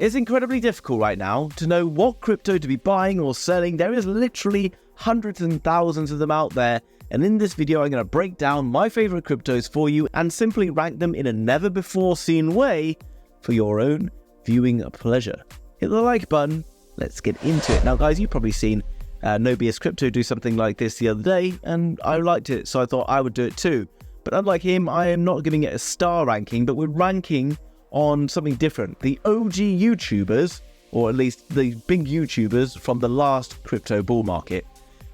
It's incredibly difficult right now to know what crypto to be buying or selling. There is literally hundreds and thousands of them out there. And in this video, I'm going to break down my favorite cryptos for you and simply rank them in a never before seen way for your own viewing pleasure. Hit the like button. Let's get into it. Now, guys, you've probably seen NoBS Crypto do something like this the other day, and I liked it, so I thought I would do it too. But unlike him, I am not giving it a star ranking, but we're ranking on something different. The OG YouTubers, or at least the big YouTubers from the last crypto bull market.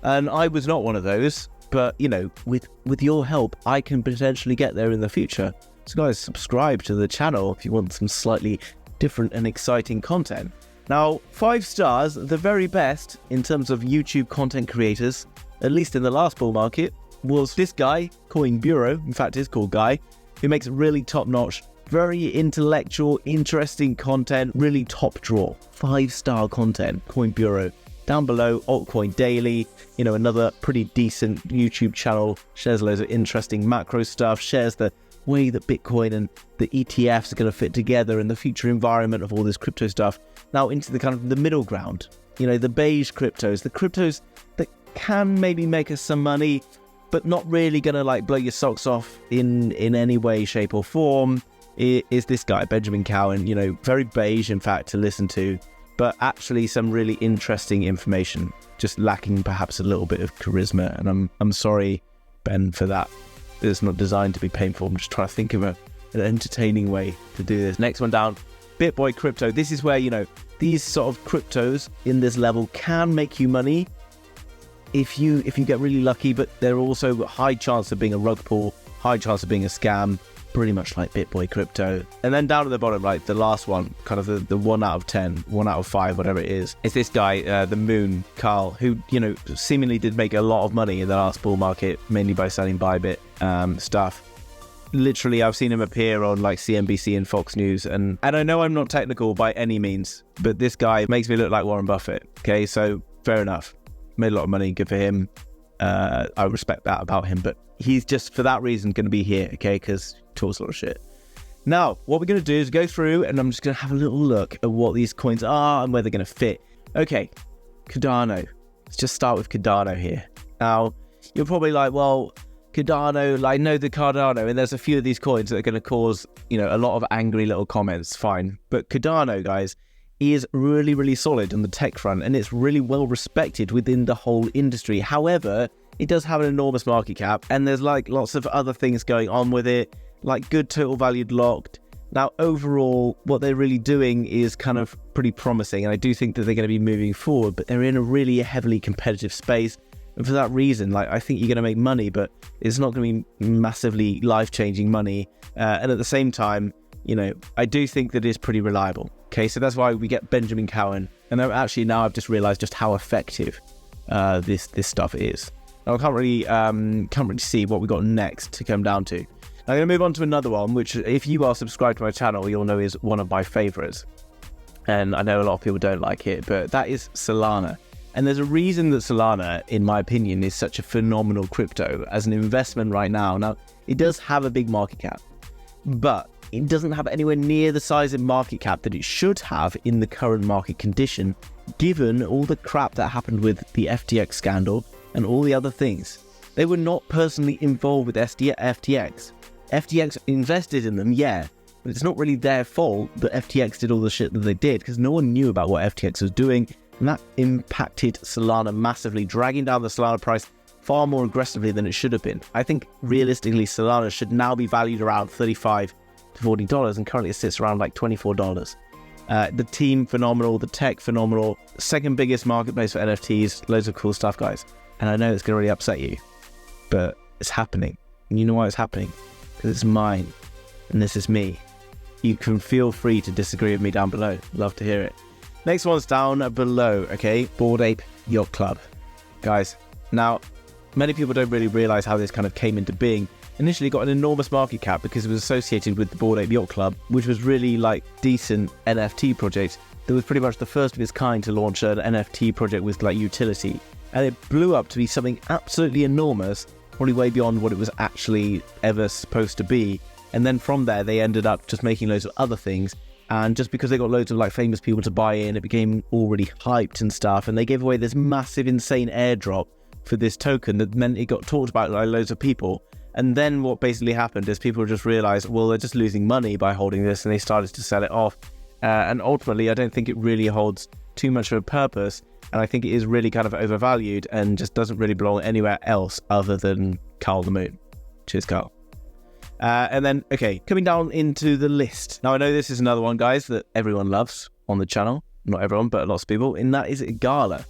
And I was not one of those. But, you know, with your help, I can potentially get there in the future. So guys, subscribe to the channel if you want some slightly different and exciting content. Now, 5 stars, the very best in terms of YouTube content creators, at least in the last bull market, was this guy, Coin Bureau. In fact, it's called Guy, who makes really top-notch, very intellectual, interesting content, really top draw. 5-star content, Coin Bureau. Down below, Altcoin Daily, you know, another pretty decent YouTube channel, shares loads of interesting macro stuff, shares the way that Bitcoin and the ETFs are going to fit together in the future environment of all this crypto stuff. Now into the kind of the middle ground, you know, the beige cryptos, the cryptos that can maybe make us some money, but not really going to like blow your socks off in any way, shape or form, is this guy, Benjamin Cowen, you know, very beige, in fact, to listen to. But actually some really interesting information, just lacking perhaps a little bit of charisma. And I'm sorry, Ben, for that. It's not designed to be painful. I'm just trying to think of an entertaining way to do this. Next one down, BitBoy Crypto. This is where, you know, these sort of cryptos in this level can make you money if you get really lucky, but they're also a high chance of being a rug pull, high chance of being a scam. Pretty much like BitBoy Crypto. And then down at the bottom, like the last one, kind of the 1 out of 10, 1 out of 5, whatever it is this guy, the Moon, Carl, who, you know, seemingly did make a lot of money in the last bull market, mainly by selling Bybit stuff. Literally, I've seen him appear on like CNBC and Fox News, and I know I'm not technical by any means, but this guy makes me look like Warren Buffett. Okay, so fair enough. Made a lot of money, good for him. I respect that about him, but he's just, for that reason, going to be here, okay, because talks a lot of shit. Now, what we're going to do is go through, and I'm just going to have a little look at what these coins are and where they're going to fit. Okay, Cardano. Let's just start with Cardano here. Now, you're probably like, well, Cardano, I know the Cardano, and there's a few of these coins that are going to cause, you know, a lot of angry little comments, fine. But Cardano, guys, is really, really solid on the tech front, and it's really well respected within the whole industry. However, it does have an enormous market cap, and there's like lots of other things going on with it, like good total value locked. Now, overall, what they're really doing is kind of pretty promising, and I do think that they're going to be moving forward, but they're in a really heavily competitive space. And for that reason, like, I think you're going to make money, but it's not going to be massively life-changing money. And at the same time, you know, I do think that it's pretty reliable. Okay, so that's why we get Benjamin Cowen. And actually now I've just realized just how effective this stuff is. Now, I can't really see what we got next to come down to. I'm going to move on to another one, which if you are subscribed to my channel, you'll know is one of my favorites. And I know a lot of people don't like it, but that is Solana. And there's a reason that Solana, in my opinion, is such a phenomenal crypto as an investment right now. Now, it does have a big market cap, but it doesn't have anywhere near the size of market cap that it should have in the current market condition, given all the crap that happened with the FTX scandal and all the other things. They were not personally involved with FTX. FTX invested in them, yeah, but it's not really their fault that FTX did all the shit that they did, because no one knew about what FTX was doing, and that impacted Solana massively, dragging down the Solana price far more aggressively than it should have been. I think realistically Solana should now be valued around $35 to $40, and currently it sits around like $24. The team phenomenal, the tech phenomenal, second biggest marketplace for NFTs, loads of cool stuff, guys. And I know it's going to really upset you, but it's happening. And you know why it's happening? Because it's mine, and this is me. You can feel free to disagree with me down below. Love to hear it. Next one's down below, okay? Bored Ape Yacht Club. Guys, now, many people don't really realize how this kind of came into being. Initially got an enormous market cap because it was associated with the Bored Ape Yacht Club, which was really like decent NFT project. That was pretty much the first of its kind to launch an NFT project with like utility. And it blew up to be something absolutely enormous, probably way beyond what it was actually ever supposed to be. And then from there, they ended up just making loads of other things. And just because they got loads of like famous people to buy in, it became already hyped and stuff. And they gave away this massive, insane airdrop for this token that meant it got talked about by loads of people. And then what basically happened is people just realized, well, they're just losing money by holding this, and they started to sell it off. And ultimately, I don't think it really holds too much of a purpose. And I think it is really kind of overvalued and just doesn't really belong anywhere else other than Carl the Moon. Cheers, Carl. And then, okay, coming down into the list. Now, I know this is another one, guys, that everyone loves on the channel. Not everyone, but lots of people. And that is Gala.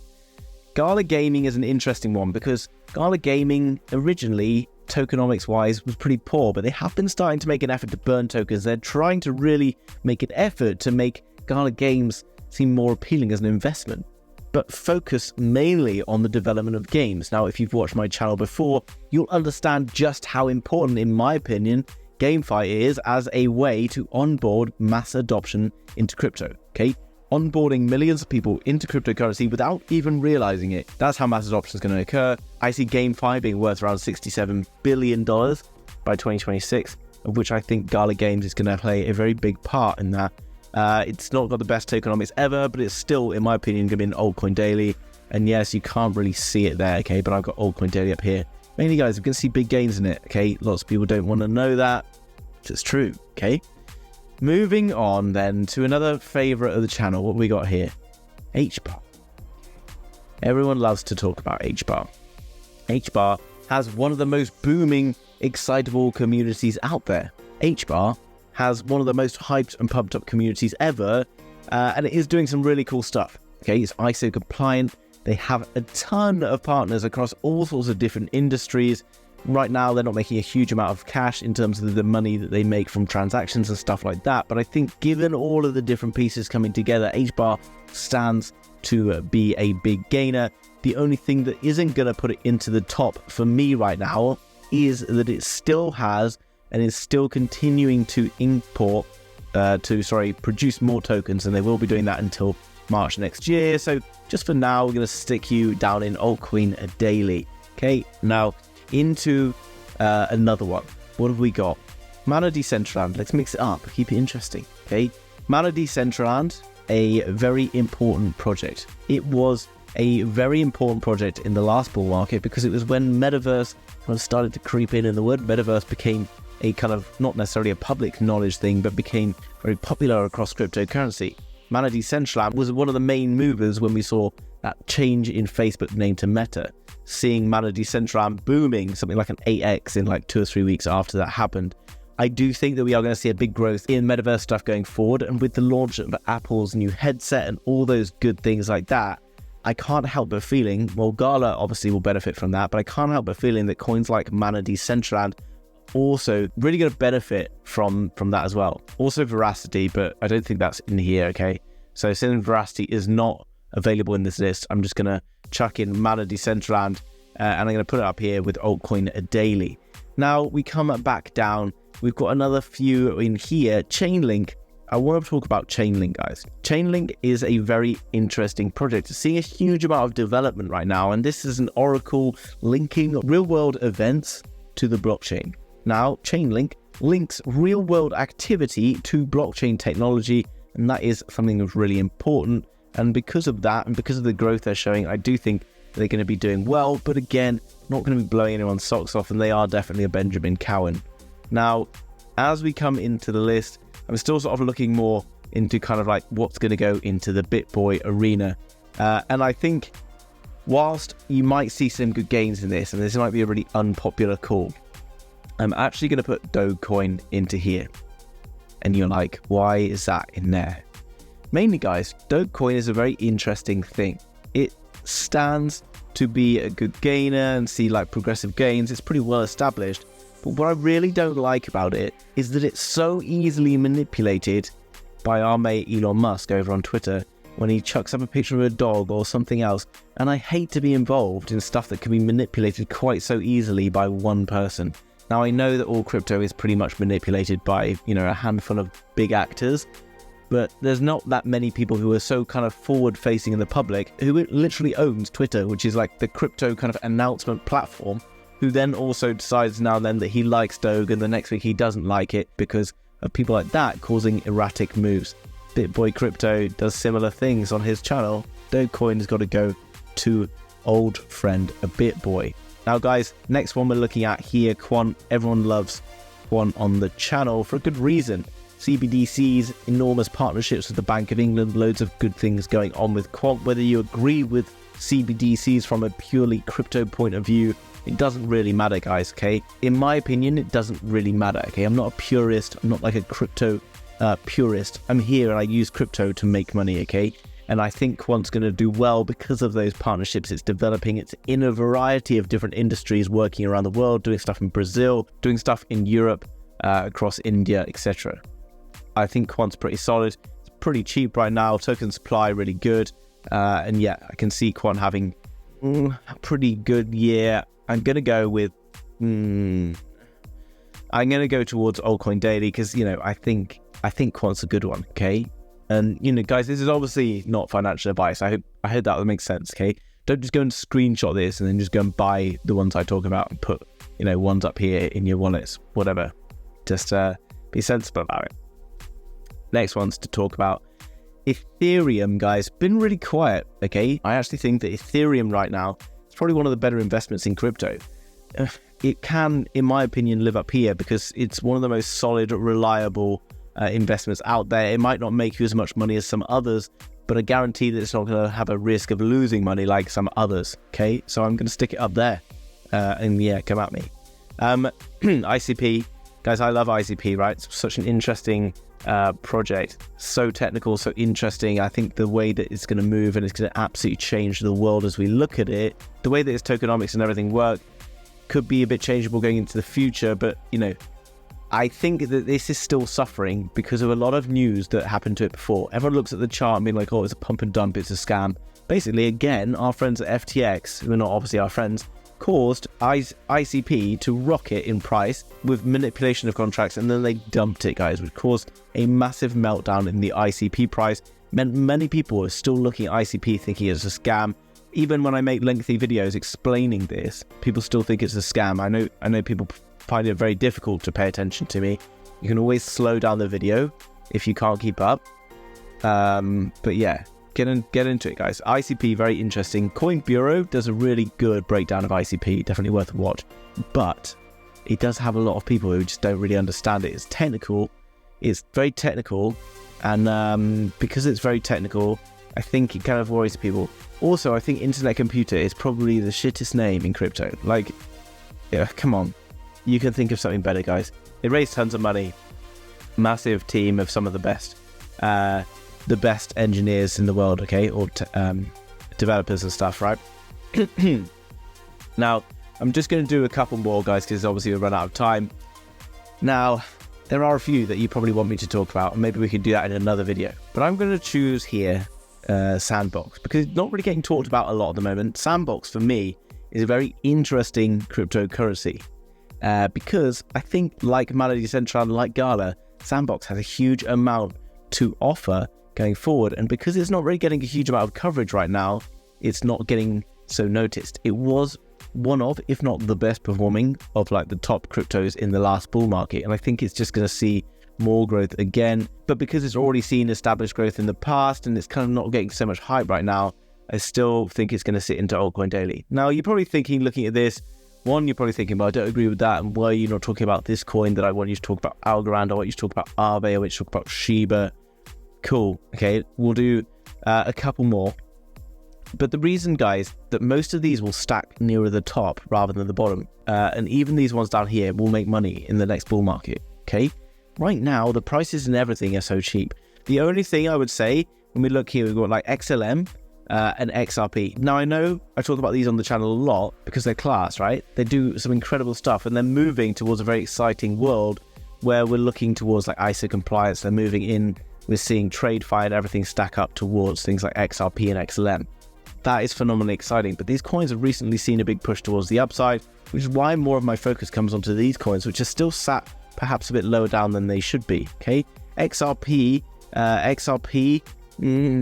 Gala Gaming is an interesting one because Gala Gaming originally, tokenomics-wise, was pretty poor, but they have been starting to make an effort to burn tokens. They're trying to really make an effort to make Gala Games seem more appealing as an investment, but focus mainly on the development of games. Now, if you've watched my channel before, you'll understand just how important, in my opinion, GameFi is as a way to onboard mass adoption into crypto, okay? Onboarding millions of people into cryptocurrency without even realizing it. That's how mass adoption is going to occur. I see GameFi being worth around $67 billion by 2026, of which I think Gala Games is going to play a very big part in that. It's not got the best tokenomics ever, but it's still, in my opinion, going to be an altcoin daily. And yes, you can't really see it there, okay? But I've got altcoin daily up here. Mainly, guys, we're going to see big gains in it, okay? Lots of people don't want to know that. It's true, okay? Moving on then to another favorite of the channel. What we got here? HBAR. Everyone loves to talk about HBAR. HBAR has one of the most booming, excitable communities out there. HBAR has one of the most hyped and pumped up communities ever, and it is doing some really cool stuff. Okay, it's ISO compliant. They have a ton of partners across all sorts of different industries. Right now, they're not making a huge amount of cash in terms of the money that they make from transactions and stuff like that. But I think given all of the different pieces coming together, HBAR stands to be a big gainer. The only thing that isn't going to put it into the top for me right now is that it still has and is still continuing to produce more tokens, and they will be doing that until March next year. So just for now, we're going to stick you down in altcoin daily. Okay, now into another one. What have we got? Mana Decentraland. Let's mix it up, keep it interesting. Okay, Mana Decentraland, a very important project. It was a very important project in the last bull market because it was when Metaverse kind of started to creep in, and the word Metaverse became a kind of not necessarily a public knowledge thing, but became very popular across cryptocurrency. Mana Decentraland was one of the main movers when we saw that change in Facebook name to Meta. Seeing Mana Decentraland booming, something like an 8x in like 2 or 3 weeks after that happened. I do think that we are going to see a big growth in Metaverse stuff going forward, and with the launch of Apple's new headset and all those good things like that, I can't help but feeling, well, Gala obviously will benefit from that, but I can't help but feeling that coins like Mana Decentraland also really going to benefit from that as well. Also Veracity, but I don't think that's in here, okay? So since Veracity is not available in this list, I'm just going to chuck in Mana Decentraland, and I'm going to put it up here with altcoin daily. Now we come back down. We've got another few in here. Chainlink. I want to talk about Chainlink, guys. Chainlink is a very interesting project. It's seeing a huge amount of development right now, and this is an oracle linking real-world events to the blockchain. Now, Chainlink links real-world activity to blockchain technology, and that is something that's really important. And because of that, and because of the growth they're showing, I do think they're going to be doing well, but again, not going to be blowing anyone's socks off, and they are definitely a Benjamin Cowen. Now, as we come into the list, I'm still sort of looking more into kind of like what's going to go into the BitBoy arena. And I think whilst you might see some good gains in this, and this might be a really unpopular call, I'm actually going to put Dogecoin into here. And you're like, why is that in there? Mainly, guys, Dogecoin is a very interesting thing. It stands to be a good gainer and see like progressive gains. It's pretty well established. But what I really don't like about it is that it's so easily manipulated by our mate Elon Musk over on Twitter when he chucks up a picture of a dog or something else. And I hate to be involved in stuff that can be manipulated quite so easily by one person. Now, I know that all crypto is pretty much manipulated by, a handful of big actors, but there's not that many people who are so kind of forward-facing in the public who literally owns Twitter, which is like the crypto kind of announcement platform, who then also decides now then that he likes Doge and the next week he doesn't like it because of people like that causing erratic moves. BitBoy Crypto does similar things on his channel. Dogecoin has got to go to old friend a BitBoy. Now guys, next one we're looking at here, Quant. Everyone loves Quant on the channel for a good reason. CBDCs, enormous partnerships with the Bank of England, loads of good things going on with Quant. Whether you agree with CBDCs from a purely crypto point of view, it doesn't really matter, guys, okay? In my opinion, it doesn't really matter, okay? I'm not a purist. I'm not like a crypto purist. I'm here and I use crypto to make money, okay? And I think Quant's going to do well because of those partnerships. It's developing. It's in a variety of different industries, working around the world, doing stuff in Brazil, doing stuff in Europe, across India, etc. I think Quant's pretty solid. It's pretty cheap right now. Token supply really good. And yeah, I can see Quant having a pretty good year. I'm going to go with... I'm going to go towards Altcoin Daily because, you know, I think Quant's a good one, okay? And, you know, guys, this is obviously not financial advice. I hope that would make sense, okay? Don't just go and screenshot this and then just go and buy the ones I talk about and put, you know, ones up here in your wallets, whatever. Just be sensible about it. Next one's to talk about Ethereum, guys. Been really quiet, okay? I actually think that Ethereum right now is probably one of the better investments in crypto. It can, in my opinion, live up here because it's one of the most solid, reliable investments out there. It might not make you as much money as some others, but I guarantee that it's not going to have a risk of losing money like some others, okay? So I'm going to stick it up there. And yeah, come at me. ICP. Guys, I love ICP, right? It's such an interesting project. So technical, so interesting. I think the way that it's going to move and it's going to absolutely change the world as we look at it. The way that its tokenomics and everything work could be a bit changeable going into the future, but, you know, I think that this is still suffering because of a lot of news that happened to it before. Everyone looks at the chart and being like, oh, it's a pump and dump, it's a scam. Basically, again, our friends at FTX, who are not obviously our friends, caused ICP to rocket in price with manipulation of contracts, and then they dumped it, guys, which caused a massive meltdown in the ICP price. Meant many people are still looking at ICP thinking it's a scam. Even when I make lengthy videos explaining this, people still think it's a scam. I know people find it very difficult to pay attention to me. You can always slow down the video if you can't keep up. But yeah, get into it, guys. ICP, very interesting. Coin Bureau does a really good breakdown of ICP, definitely worth a watch. But it does have a lot of people who just don't really understand it. It's technical. It's very technical. And because it's very technical, I think it kind of worries people. Also, I think Internet Computer is probably the shittest name in crypto. Like, yeah, come on. You can think of something better, guys. They raised tons of money. Massive team of some of the best engineers in the world, okay? Or developers and stuff, right? Now, I'm just going to do a couple more, guys, because obviously we've run out of time. Now, there are a few that you probably want me to talk about, and maybe we could do that in another video. But I'm going to choose here Sandbox, because it's not really getting talked about a lot at the moment. Sandbox, for me, is a very interesting cryptocurrency. Because I think, like Malady Central, like Gala, Sandbox has a huge amount to offer going forward, and because it's not really getting a huge amount of coverage right now, it's not getting so noticed. It was one of, if not the best performing of like the top cryptos in the last bull market, and I think it's just going to see more growth again. But because it's already seen established growth in the past and it's kind of not getting so much hype right now, I still think it's going to sit into Altcoin Daily. Now, you're probably thinking, looking at this, one, you're probably thinking, well, I don't agree with that, and why are you not talking about this coin that I want you to talk about? Algorand, I want you to talk about Aave, I want you to talk about Shiba. Cool, okay, we'll do a couple more. But the reason, guys, that most of these will stack nearer the top rather than the bottom, and even these ones down here will make money in the next bull market, okay? Right now, the prices and everything are so cheap. The only thing I would say, when we look here, we've got like XLM, and XRP. Now, I know I talk about these on the channel a lot because they're class, right? They do some incredible stuff, and they're moving towards a very exciting world where we're looking towards like ISO compliance. They're moving in, we're seeing TradeFi and everything stack up towards things like XRP and XLM. That is phenomenally exciting, but these coins have recently seen a big push towards the upside, which is why more of my focus comes onto these coins, which are still sat perhaps a bit lower down than they should be, okay? XRP,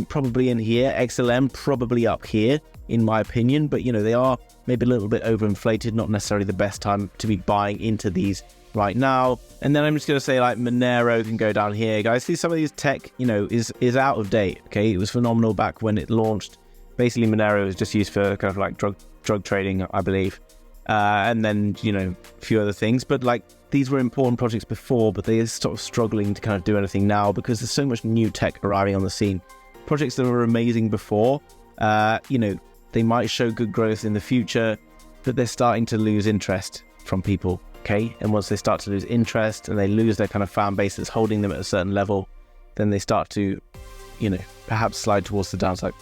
probably in here. XLM probably up here, in my opinion, but you know, they are maybe a little bit overinflated, not necessarily the best time to be buying into these right now. And then I'm just going to say like Monero can go down here. Guys, see some of these tech, is out of date. Okay, it was phenomenal back when it launched. Basically, Monero is just used for kind of like drug trading, I believe. And then, a few other things. But like these were important projects before, but they're sort of struggling to kind of do anything now because there's so much new tech arriving on the scene. Projects that were amazing before, they might show good growth in the future, but they're starting to lose interest from people. Okay, and once they start to lose interest and they lose their kind of fan base that's holding them at a certain level, then they start to, perhaps slide towards the downside.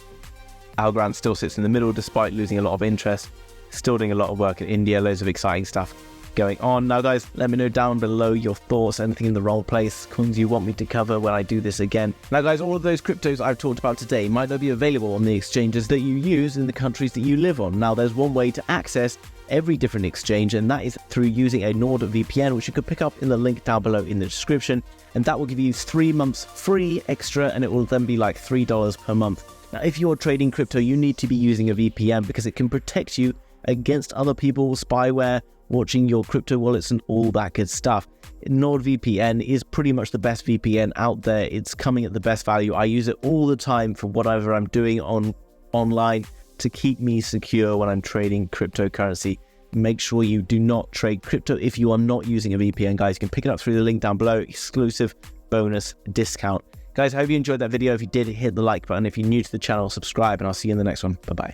Algorand still sits in the middle despite losing a lot of interest, still doing a lot of work in India, loads of exciting stuff going on. Now guys, let me know down below your thoughts, anything in the role place, coins you want me to cover when I do this again. Now guys, all of those cryptos I've talked about today might not be available on the exchanges that you use in the countries that you live on. Now there's one way to access every different exchange, and that is through using a NordVPN, which you could pick up in the link down below in the description, and that will give you 3 months free extra, and it will then be like $3 per month. Now if you're trading crypto, you need to be using a VPN because it can protect you against other people, spyware, watching your crypto wallets and all that good stuff. NordVPN is pretty much the best VPN out there. It's coming at the best value. I use it all the time for whatever I'm doing online to keep me secure when I'm trading cryptocurrency. Make sure you do not trade crypto if you are not using a VPN, guys. You can pick it up through the link down below, exclusive bonus discount. Guys, I hope you enjoyed that video. If you did, hit the like button. If you're new to the channel, subscribe, and I'll see you in the next one. Bye-bye.